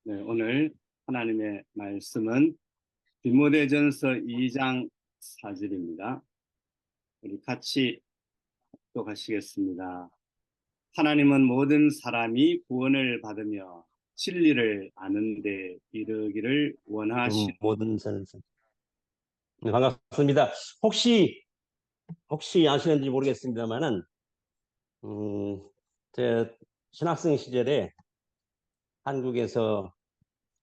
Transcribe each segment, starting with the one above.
네, 오늘 하나님의 말씀은 디모데전서 2장 4절입니다. 우리 같이 독하시겠습니다. 하나님은 모든 사람이 구원을 받으며 진리를 아는 데 이르기를 원하시는 모든 선생. 네, 반갑습니다. 혹시 아시는지 모르겠습니다만은 제 신학생 시절에 한국에서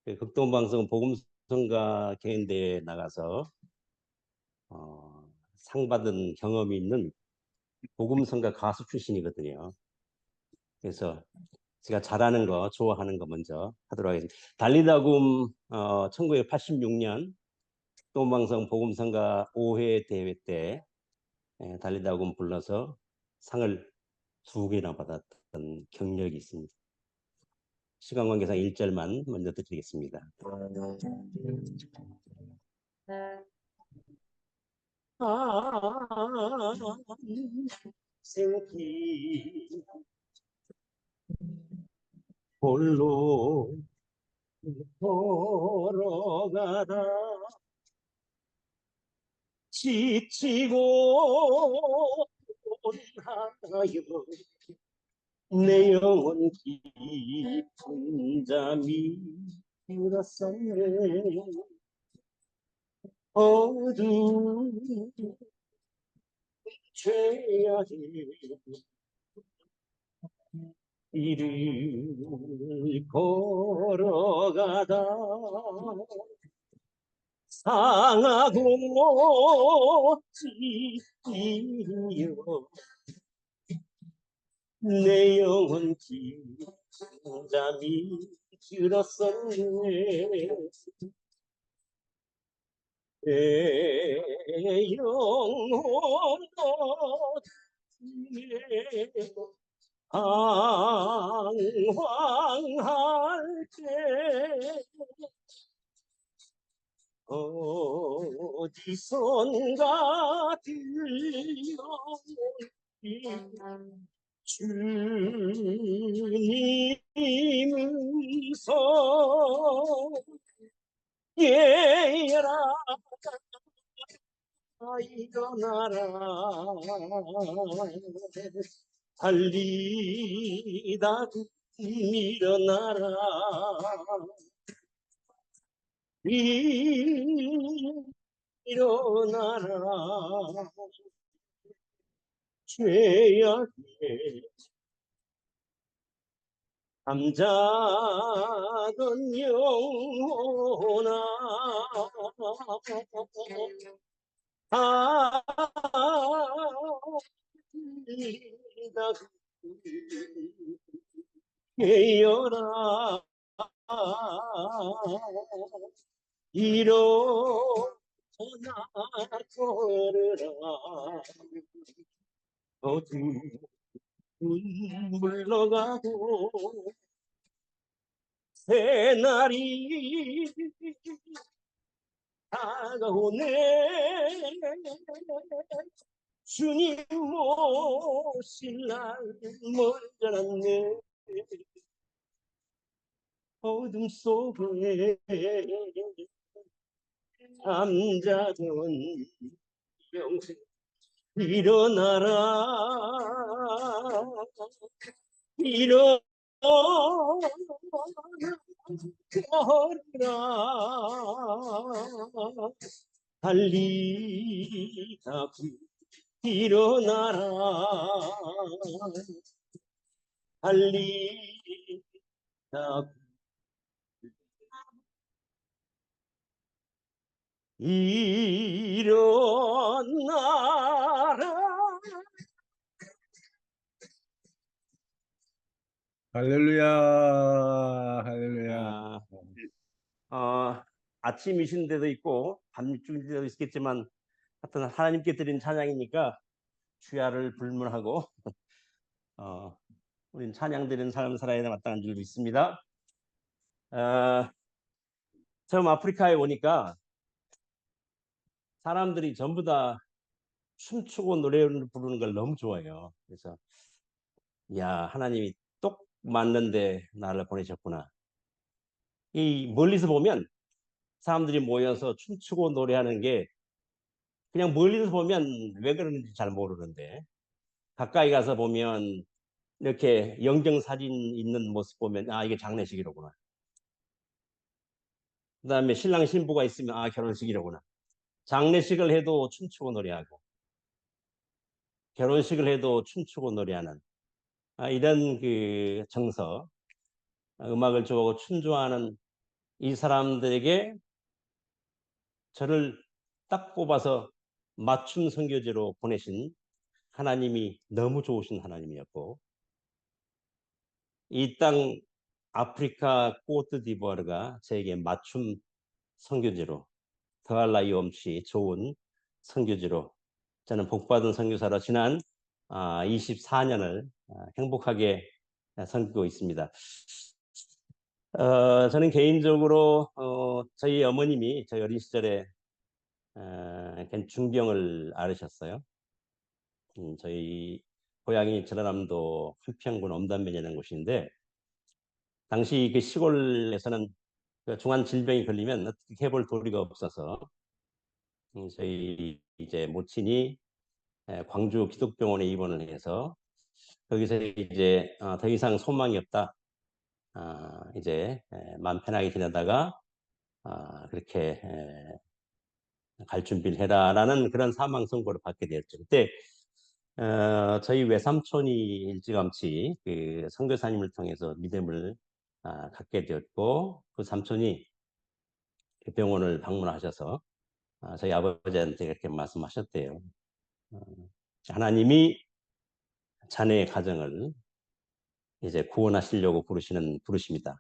그 극동방송 복음성가 개인대회에 나가서 상 받은 경험이 있는 복음성가 가수 출신이거든요. 그래서 제가 잘하는 거, 좋아하는 거 먼저 하도록 하겠습니다. 달리다굼 1986년 극동방송 복음성가 5회 대회 때 달리다굼 불러서 상을 2개나 받았던 경력이 있습니다. 시간 관계상 1절만 먼저 드리겠습니다. 생기 홀로 걸어가다 지치고 하여 내 영혼 깊은 잠이 들었었네. 어두운 죄악의 길을 걸어가다 상하고 찢기며 내 영혼 잠이 들었었네. 내 영혼 어디에 방황할 때 어디선가 들려오는 주님의 성 예라 일어나라 달리다 일어나라 일어나라 죄악에 잠자던 영혼아 달리다 깨어라 일어나 걸으라 어둠 물러가고 새날이 다가오네. 주님 모실 날 멀잖았네. 어둠 속에 잠자던 영생 일어나라 일어나라 달리다 일어나라 달리다 일어나라. 할렐루야, 할렐루야. 아침이신 데도 있고 밤중인 데도 있겠지만 하여튼 하나님께 드린 찬양이니까 주야를 불문하고 우린 찬양 드리는 삶을 살아야 마땅한 줄 믿습니다. 처음 아프리카에 오니까 사람들이 전부 다 춤추고 노래를 부르는 걸 너무 좋아해요. 그래서 야, 하나님이 똑 맞는데 나를 보내셨구나. 이 멀리서 보면 사람들이 모여서 춤추고 노래하는 게 그냥 멀리서 보면 왜 그러는지 잘 모르는데 가까이 가서 보면 이렇게 영정사진 있는 모습 보면 아 이게 장례식이로구나. 그다음에 신랑 신부가 있으면 아 결혼식이로구나. 장례식을 해도 춤추고 노래하고 결혼식을 해도 춤추고 노래하는 이런 그 정서, 음악을 좋아하고 춤 좋아하는 이 사람들에게 저를 딱 뽑아서 맞춤 선교제로 보내신 하나님이 너무 좋으신 하나님이었고 이 땅 아프리카 코트디부아르가 저에게 맞춤 선교제로 더할 나위 없이 좋은 선교지로 저는 복받은 선교사로 지난 24년을 행복하게 섬기고 있습니다. 저는 개인적으로 저희 어머님이 저희 어린 시절에 중병을 앓으셨어요. 저희 고향이 전라남도 한평군 엄단면이라는 곳인데 당시 그 시골에서는 그 중한 질병이 걸리면 어떻게 해볼 도리가 없어서 저희 이제 모친이 광주 기독병원에 입원을 해서 거기서 이제 더 이상 소망이 없다. 이제 마음 편하게 지내다가 그렇게 갈 준비를 해라라는 그런 사망 선고를 받게 되었죠. 그때 저희 외삼촌이 일찌감치 그 선교사님을 통해서 믿음을 갖게 되었고 그 삼촌이 그 병원을 방문하셔서 저희 아버지한테 이렇게 말씀하셨대요. 하나님이 자네의 가정을 이제 구원하시려고 부르시는 부르십니다.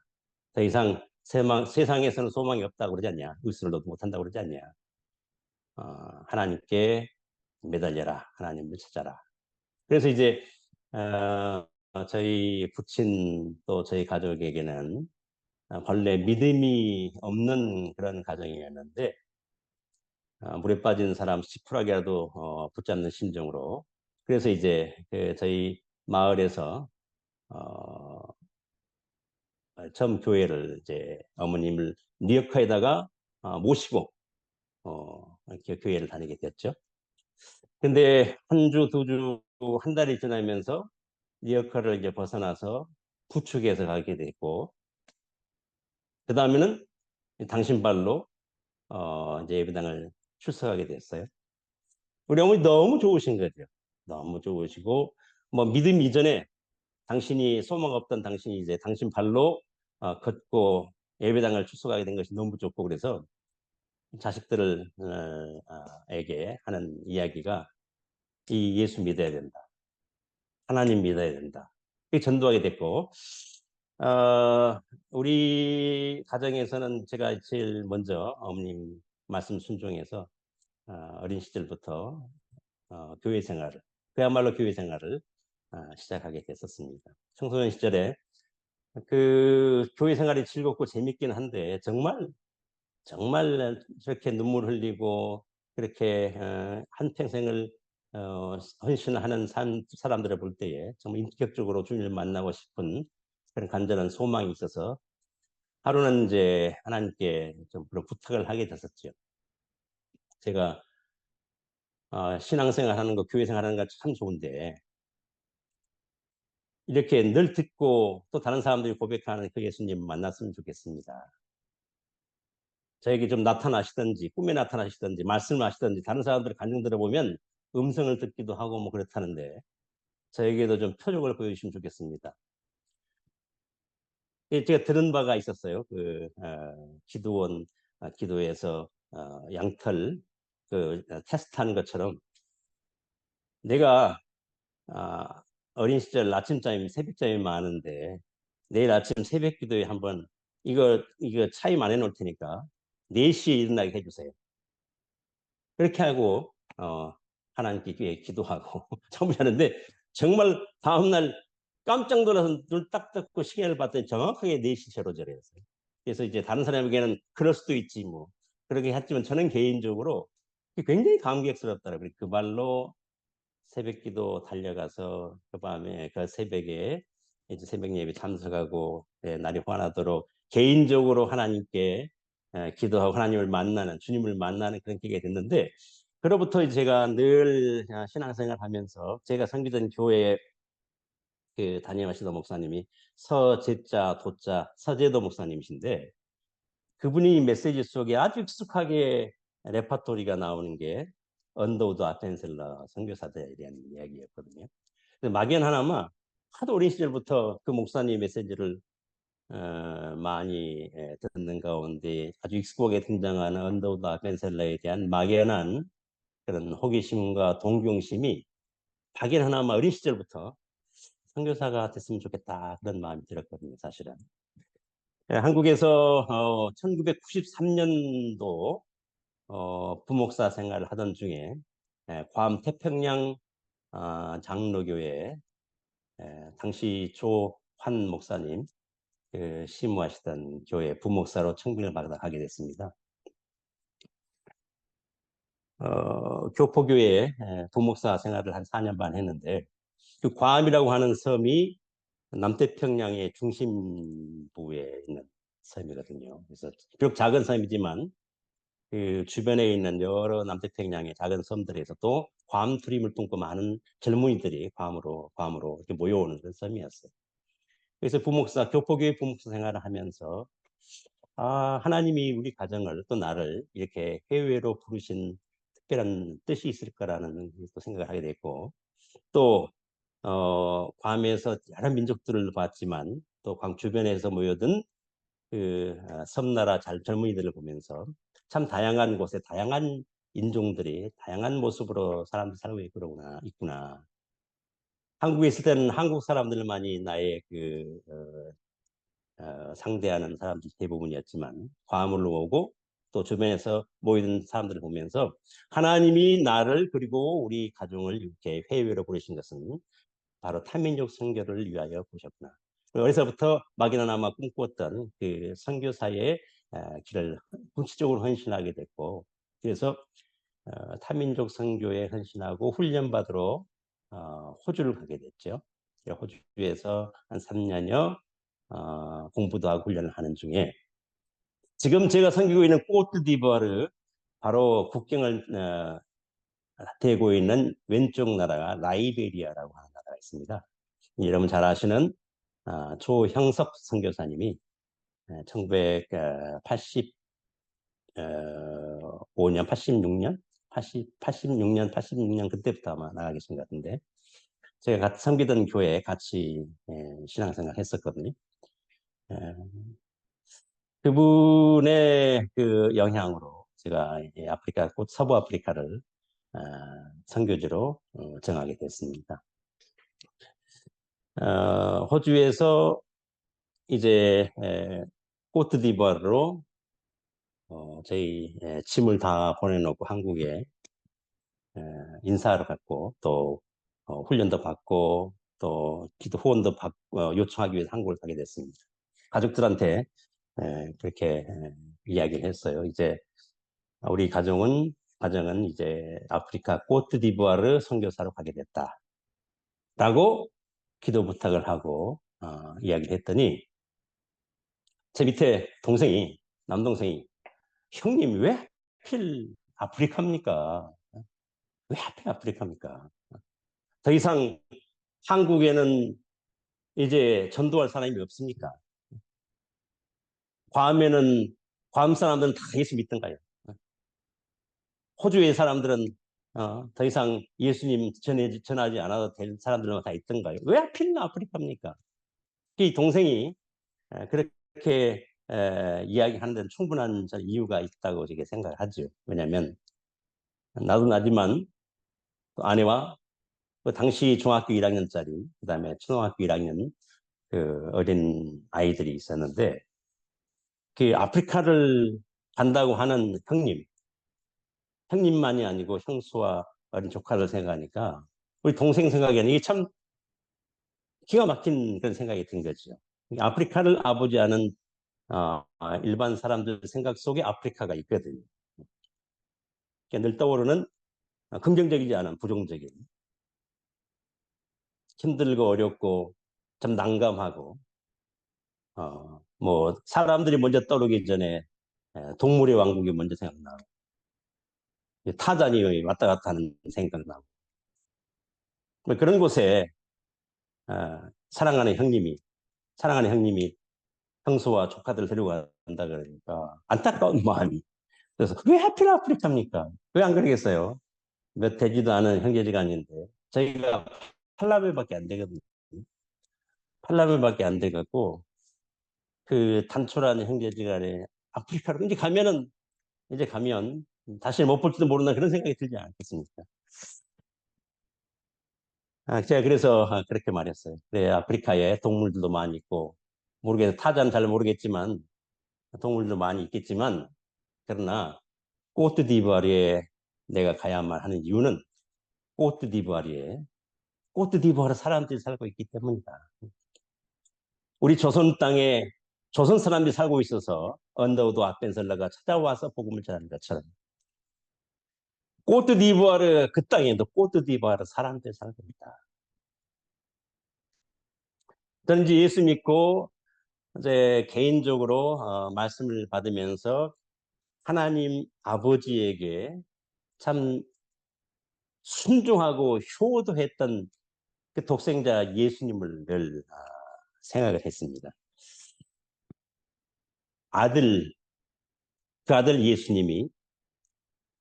더 이상 세상에서는 소망이 없다고 그러지 않냐? 의술을 너도 못한다고 그러지 않냐? 하나님께 매달려라. 하나님을 찾아라. 그래서 이제 저희 부친 또 저희 가족에게는 본래 믿음이 없는 그런 가정이었는데 물에 빠진 사람 시풀하게라도 붙잡는 심정으로 그래서 이제 그 저희 마을에서 처음 교회를 이제 어머님을 뉴욕카에다가 모시고 이렇게 교회를 다니게 됐죠. 근데 한 주, 두 주, 한 달이 지나면서 뉴욕카를 이제 벗어나서 구축에서 가게 됐고, 그 다음에는 당신 발로 이제 예배당을 출석하게 됐어요. 우리 어머니 너무 좋으신 거죠. 너무 좋으시고, 뭐 믿음 이전에 당신이 소망 없던 당신이 이제 당신 발로 걷고 예배당을 출석하게 된 것이 너무 좋고 그래서 자식들을 에게 하는 이야기가 이 예수 믿어야 된다. 하나님 믿어야 된다. 이 전도하게 됐고 우리 가정에서는 제가 제일 먼저 어머님 말씀 순종해서 어린 시절부터 교회 생활을 그야말로 교회 생활을 시작하게 됐었습니다. 청소년 시절에 그 교회 생활이 즐겁고 재밌긴 한데 정말 저렇게 눈물 흘리고 그렇게 한평생을 헌신하는 사람들을 볼 때에 정말 인격적으로 주님을 만나고 싶은 그런 간절한 소망이 있어서 하루는 이제 하나님께 좀 그런 부탁을 하게 됐었죠. 제가 신앙생활 하는 거, 교회 생활 하는 거 참 좋은데 이렇게 늘 듣고 또 다른 사람들이 고백하는 그 예수님 만났으면 좋겠습니다. 저에게 좀 나타나시든지 꿈에 나타나시든지 말씀하시든지 다른 사람들의 간증 들어보면 음성을 듣기도 하고 뭐 그렇다는데 저에게도 좀 표적을 보여주시면 좋겠습니다. 제가 들은 바가 있었어요. 기도원 기도에서 양털 테스트하는 것처럼 내가 어린 시절 아침잠이 새벽잠이 많은데 내일 아침 새벽 기도에 한번 이거 차임 안 해놓을 테니까 4시에 일어나게 해주세요. 그렇게 하고 하나님께 기도하고 참으셨는데 정말 다음날 깜짝 놀라서 눈 딱 떴고 시계를 봤더니 정확하게 4시 제로절이었어요. 그래서 이제 다른 사람에게는 그럴 수도 있지 뭐 그렇게 했지만 저는 개인적으로 굉장히 감격스럽더라고요. 그 말로 새벽기도 달려가서 그 밤에 그 새벽에 이제 새벽 예배 참석하고 날이 환하도록 개인적으로 하나님께 기도하고 하나님을 만나는, 주님을 만나는 그런 기회가 됐는데, 그로부터 제가 늘 신앙생활 하면서 제가 섬기던 교회에 그 담임하시던 목사님이 서제자 도자 서제도 목사님이신데, 그분이 메시지 속에 아주 익숙하게 레파토리가 나오는 게 언더우드 아펜셀러 선교사들에 대한 이야기였거든요. 막연 하나만 하도 어린 시절부터 그 목사님 메시지를 많이 듣는 가운데 아주 익숙하게 등장하는 언더우드 아펜셀러에 대한 막연한 그런 호기심과 동경심이 막연 하나만 어린 시절부터 선교사가 됐으면 좋겠다 그런 마음이 들었거든요, 사실은. 한국에서 1993년도 부목사 생활을 하던 중에 괌 태평양 장로교회 당시 조환 목사님 그 심무하시던 교회 부목사로 청빙을 받아 가게 됐습니다. 교포교회 부목사 생활을 한 4년 반 했는데, 그 괌이라고 하는 섬이 남태평양의 중심부에 있는 섬이거든요. 그래서 비록 작은 섬이지만 그 주변에 있는 여러 남태평양의 작은 섬들에서도 괌 트림을 품고 많은 젊은이들이 괌으로 이렇게 모여오는 그런 섬이었어요. 그래서 교포교회 부목사 생활을 하면서 하나님이 우리 가정을 또 나를 이렇게 해외로 부르신 특별한 뜻이 있을 거라는 또 생각을 하게 됐고, 또 괌에서 여러 민족들을 봤지만 또 괌 주변에서 모여든 그 섬나라 젊은이들을 보면서 참 다양한 곳에 다양한 인종들이 다양한 모습으로 사람들 살고 있구나. 한국에 있을 때는 한국 사람들만이 나의 상대하는 사람들이 대부분이었지만, 괌으로 오고 또 주변에서 모이는 사람들을 보면서 하나님이 나를 그리고 우리 가정을 이렇게 해외로 부르신 것은 바로 타민족 선교를 위하여 보셨구나. 어려서부터 막연하나마 꿈꾸었던 그 선교사의 길을 구체적으로 헌신하게 됐고, 그래서 타민족 선교에 헌신하고 훈련받으러 호주를 가게 됐죠. 호주에서 한 3년여 공부도 하고 훈련을 하는 중에, 지금 제가 섬기고 있는 코트디부아르, 바로 국경을 대고 있는 왼쪽 나라가 라이베리아라고 하는 나라가 있습니다. 여러분 잘 아시는 조형석 선교사님이 1985년, 86년 그때부터 아마 나가 계신 것 같은데, 제가 같이 섬기던 교회에 같이 신앙생활 했었거든요. 그분의 그 영향으로 제가 서부 아프리카를 선교지로 정하게 됐습니다. 호주에서 이제 코트디부아르로 저희 짐을 다 보내놓고 한국에 인사하러 갔고, 또 훈련도 받고 또 기도 후원도 요청하기 위해서 한국을 가게 됐습니다. 가족들한테 그렇게 이야기를 했어요. 이제 우리 가정은 이제 아프리카 코트디부아르 선교사로 가게 됐다라고 기도 부탁을 하고 이야기를 했더니, 제 밑에 남동생이 형님 왜 하필 아프리카입니까? 왜 하필 아프리카입니까? 더 이상 한국에는 이제 전도할 사람이 없습니까? 괌 사람들은 다 예수 믿던가요? 호주의 사람들은 더 이상 예수님 전하지 않아도 될 사람들만 다 있던가요? 왜 하필 아프리카입니까? 이 동생이 그렇게 이야기하는 데는 충분한 이유가 있다고 저게 생각하죠. 왜냐하면 나도 나지만 아내와 그 당시 중학교 1학년짜리, 그다음에 초등학교 1학년 그 어린 아이들이 있었는데, 그 아프리카를 간다고 하는 형님만이 아니고 형수와 어린 조카를 생각하니까 우리 동생 생각에는 이게 참 기가 막힌 그런 생각이 든 거죠. 아프리카를 아버지 아는 일반 사람들 생각 속에 아프리카가 있거든요. 늘 떠오르는 긍정적이지 않은 부정적인, 힘들고 어렵고 좀 난감하고 뭐 사람들이 먼저 떠오르기 전에 동물의 왕국이 먼저 생각나고 타잔이 왔다 갔다 하는 생각나고 뭐 그런 곳에 사랑하는 형님이 형수와 조카들 데리고 간다 그러니까 안타까운 마음이. 그래서 왜 하필 아프리카입니까? 왜 안 그러겠어요? 몇 되지도 않은 형제지간인데 저희가 8라벨밖에 안 되거든요. 8라벨밖에 안 돼갖고 그 단촐한 형제지간에 아프리카로 이제 가면 다시 못 볼지도 모르는 그런 생각이 들지 않겠습니까? 제가 그래서 그렇게 말했어요. 그래, 아프리카에 동물들도 많이 있고 타자는 잘 모르겠지만 동물도 많이 있겠지만 그러나 꼬트디부아르에 내가 가야만 하는 이유는 꼬트디부아르 사람들이 살고 있기 때문이다. 우리 조선 땅에 조선 사람들이 살고 있어서 언더우드 아펜셀러가 찾아와서 복음을 전하는 것처럼 꼬트디부아르 그 땅에도 꼬트디부아르 사람들이 살고 있다. 저는 이제 예수 믿고 이제 개인적으로 말씀을 받으면서 하나님 아버지에게 참 순종하고 효도했던 그 독생자 예수님을 늘 생각을 했습니다. 그 아들 예수님이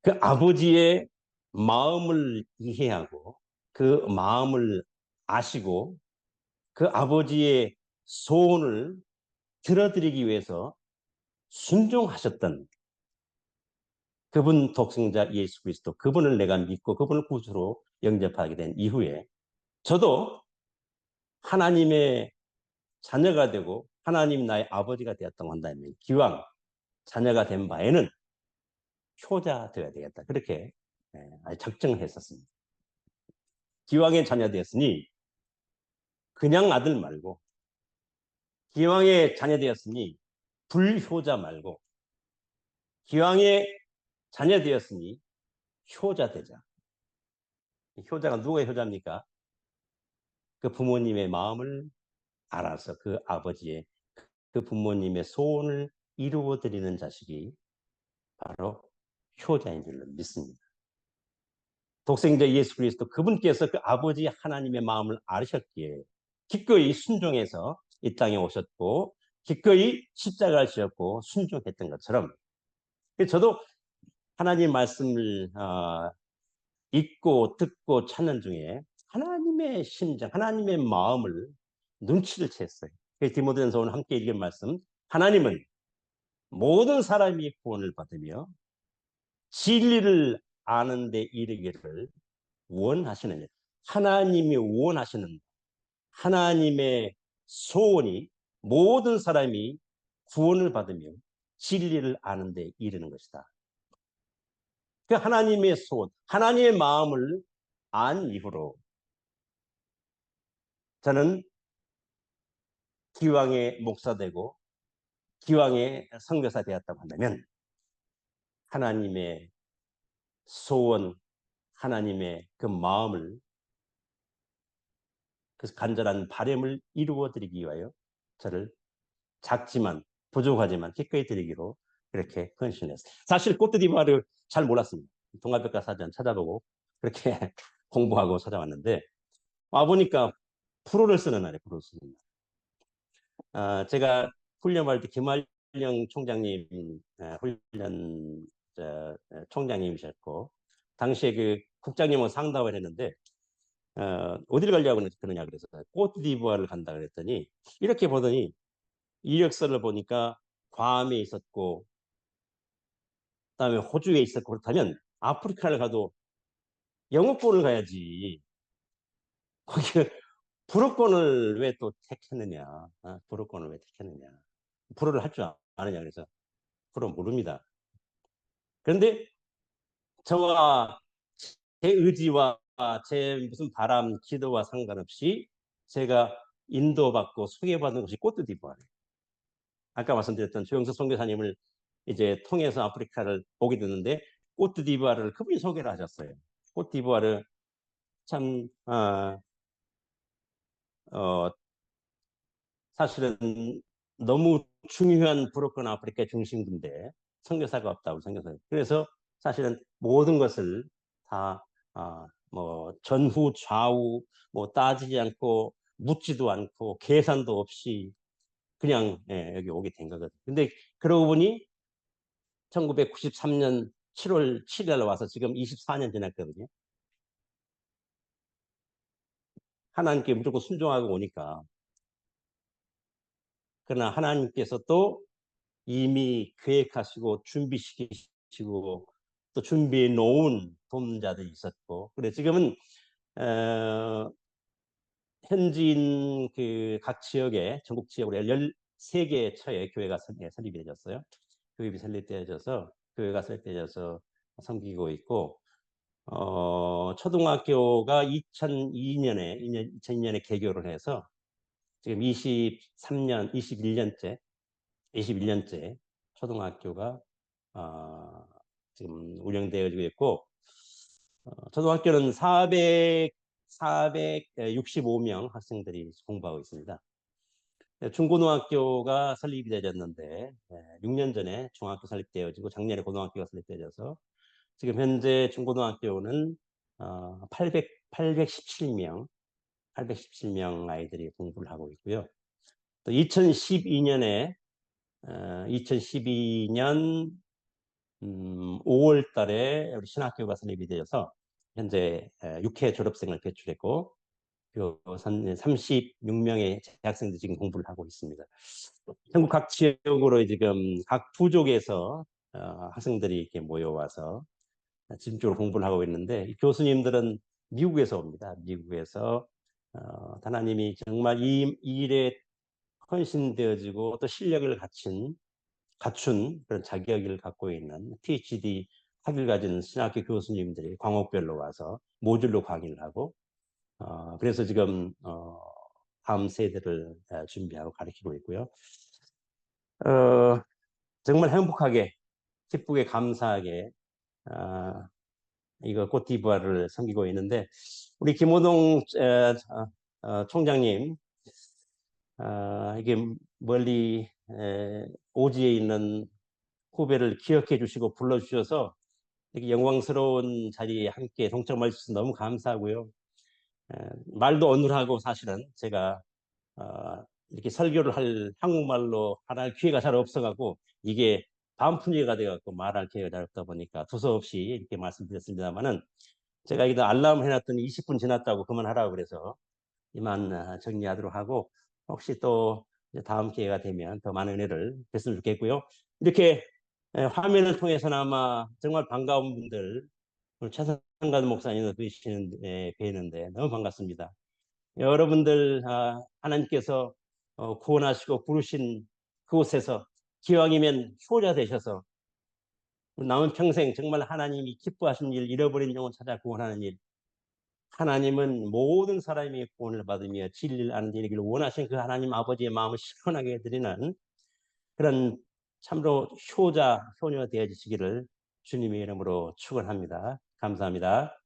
그 아버지의 마음을 이해하고 그 마음을 아시고 그 아버지의 소원을 들어드리기 위해서 순종하셨던 그분 독생자 예수 그리스도, 그분을 내가 믿고 그분을 구주로 영접하게 된 이후에 저도 하나님의 자녀가 되고 하나님 나의 아버지가 되었다고 한다면 기왕 자녀가 된 바에는 효자 되어야 되겠다. 그렇게 작정을 했었습니다. 기왕의 자녀 되었으니 그냥 아들 말고 기왕의 자녀 되었으니 불효자 말고 기왕의 자녀 되었으니 효자 되자. 효자가 누구의 효자입니까? 그 부모님의 마음을 알아서 그 아버지의 그 부모님의 소원을 이루어 드리는 자식이 바로 효자인 줄로 믿습니다. 독생자 예수 그리스도 그분께서 그 아버지 하나님의 마음을 알으셨기에 기꺼이 순종해서 이 땅에 오셨고 기꺼이 십자가를 지었고 순종했던 것처럼 저도 하나님 말씀을 읽고 듣고 찾는 중에 하나님의 심정, 하나님의 마음을 눈치를 챘어요. 그래서 디모데전서 오늘 함께 읽은 말씀, 하나님은 모든 사람이 구원을 받으며 진리를 아는 데 이르기를 원하시느냐. 하나님이 원하시는 하나님의 소원이 모든 사람이 구원을 받으며 진리를 아는 데 이르는 것이다. 그 하나님의 소원, 하나님의 마음을 안 이후로 저는 기왕의 목사되고 기왕의 선교사 되었다고 한다면 하나님의 소원, 하나님의 그 마음을 그 간절한 바람을 이루어 드리기 위하여 저를 작지만 부족하지만 기꺼이 드리기로 그렇게 헌신했어요. 사실 꼬트디부아르 잘 몰랐습니다. 동아백과사전 찾아보고 그렇게 공부하고 찾아왔는데 와보니까 프로를 쓰는 날에 프로를 쓰는 날. 제가 훈련할 때 김한령 총장님 훈련 총장님이셨고 당시에 그 국장님하고 상담을 했는데 어디를 가려고 그러냐 그래서 꼬트디부아르를 간다 그랬더니 이렇게 보더니 이력서를 보니까 괌에 있었고 그다음에 호주에 있었고 그렇다면 아프리카를 가도 영어권을 가야지 거기 불어권을 왜 또 택했느냐. 불어권을 왜 택했느냐. 불어를 할 줄 아느냐 그래서 불어 모릅니다. 그런데 저와 제 의지와 제 무슨 바람, 기도와 상관없이 제가 인도받고 소개받은 것이 꼬트디부아르. 아까 말씀드렸던 조영석 선교사님을 이제 통해서 아프리카를 보게 됐는데 꼬트디부아르를 그분이 소개를 하셨어요. 꼬트디부아르 참 사실은 너무 중요한 브로큰 아프리카 중심부인데 선교사가 없다고 선교사. 그래서 사실은 모든 것을 다 뭐 전후 좌우 뭐 따지지 않고 묻지도 않고 계산도 없이 그냥 여기 오게 된 거거든요. 근데 그러고 보니 1993년 7월 7일 와서 지금 24년 지났거든요. 하나님께 무조건 순종하고 오니까. 그러나 하나님께서 또 이미 계획하시고 준비시키시고 또 준비해 놓은 도움자들이 있었고, 그래 지금은 현지인 그 각 지역에 전국 지역으로 13개의 처의 교회가 설립이 되었어요. 교회가 설립되어져서 섬기고 있고, 초등학교가 2002년에 개교를 해서 지금 21년째 초등학교가 지금 운영되어지고 있고, 초등학교는 465명 학생들이 공부하고 있습니다. 중고등학교가 설립이 되었는데 6년 전에 중학교 설립되어지고 작년에 고등학교가 설립되어져서 지금 현재 중고등학교는 817명 아이들이 공부를 하고 있고요. 또 2012년 5월 달에 우리 신학교가 설립이 되어서 현재 6회 졸업생을 배출했고 36명의 대학생들이 지금 공부를 하고 있습니다. 전국 각 지역으로 지금 각 부족에서 학생들이 이렇게 모여와서 집중적으로 공부를 하고 있는데, 이 교수님들은 미국에서 옵니다. 미국에서 하나님이 정말 이 일에 헌신되어지고 또 실력을 갖춘 그런 자격을 갖고 있는 PhD 학위를 가진 신학교 교수님들이 광역별로 와서 모듈로 강의를 하고, 그래서 지금 다음 세대를 준비하고 가르치고 있고요. 정말 행복하게, 기쁘게, 감사하게 이거 côte-d'ivoire를 섬기고 있는데, 우리 김호동 총장님, 이게 멀리 오지에 있는 후배를 기억해 주시고 불러주셔서 이렇게 영광스러운 자리에 함께 동참할 수 있어서 너무 감사하고요. 말도 어눌하고 사실은 제가 이렇게 설교를 한국말로 할 기회가 잘 없어갖고 이게 반푼이가 돼갖고 말할 기회가 잘 없다 보니까 두서없이 이렇게 말씀드렸습니다만은, 제가 이거 알람 해놨더니 20분 지났다고 그만하라고 그래서 이만 정리하도록 하고, 혹시 또 다음 기회가 되면 더 많은 은혜를 뵀으면 좋겠고요. 이렇게 화면을 통해서나마 정말 반가운 분들, 오늘 최성관 목사님을 뵈는데 너무 반갑습니다. 여러분들 하나님께서 구원하시고 부르신 그곳에서 기왕이면 효자 되셔서 남은 평생 정말 하나님이 기뻐하신 일, 잃어버린 영혼 찾아 구원하는 일, 하나님은 모든 사람이 구원을 받으며 진리를 아는 데 이르기를 원하신 그 하나님 아버지의 마음을 시원하게 해드리는 그런 참으로 효자, 효녀 되어지시기를 주님의 이름으로 축원합니다. 감사합니다.